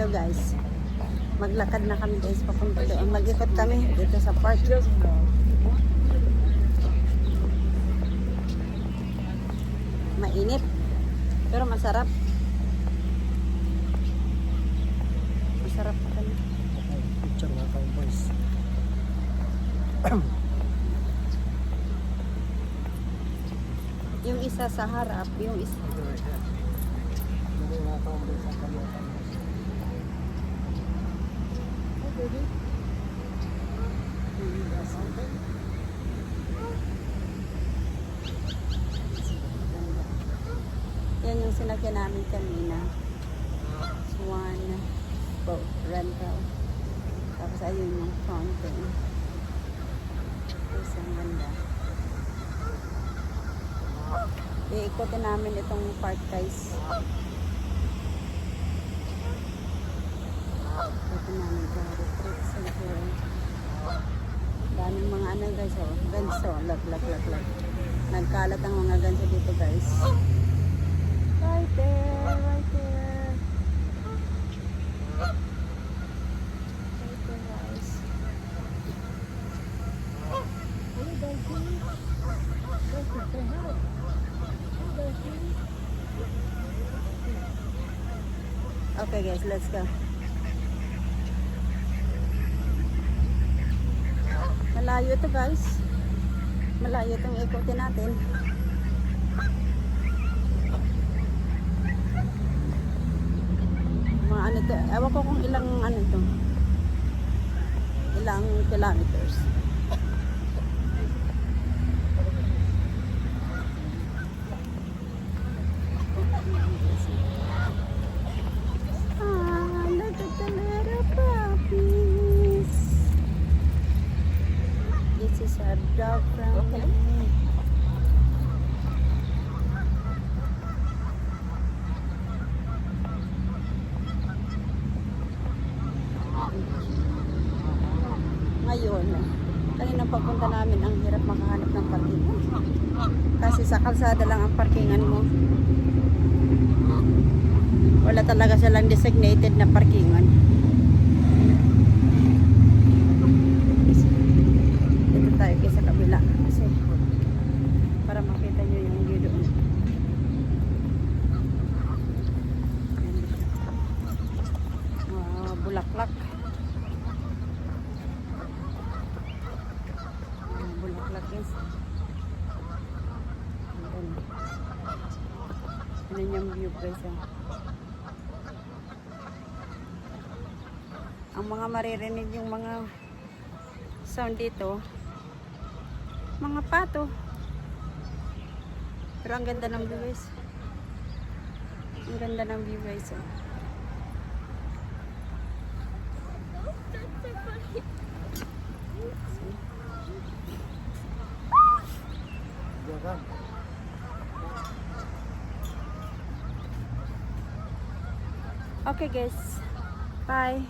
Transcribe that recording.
Hello guys. Maglakad na kami guys papunta doon. Mag-ikot kami dito sa park. Mainit. Pero masarap. Masarap pa kami. Picture na tayo boys. Yung isa sa harap, yung isa. Yan yung sinakyan namin kanina. Swan boat rental. Tapos ayun yung fountain. Tapos ang ganda. Iikotin namin itong park guys. Ikotin namin sa retreat center. Daming mga ano guys, oh. Ganso, lag. Nagkalat ang mga ganso dito guys. Right there, right there. Right there guys. Okay guys, let's go. Malayo to guys. Malayo itong ikotin natin. Mga ano to, ewan ko kung ilang ano to. Ilang kilometers. Look at the little puppies. This is our dog friendly. Ngayon, kanina papunta namin ang hirap makahanap ng parkingan. Kasi sa kalsada lang ang parkingan mo. Wala talaga silang designated na parkingan. Dito tayo kaysa kabila kasi para makita nyo yung view doon. Wow, bulaklak. Bulaklak guys. Ano yung view guys. Ang mga maririnig yung mga sound dito, mga pato. Pero ang ganda ng view guys. Ang ganda ng view guys. Okay guys, bye.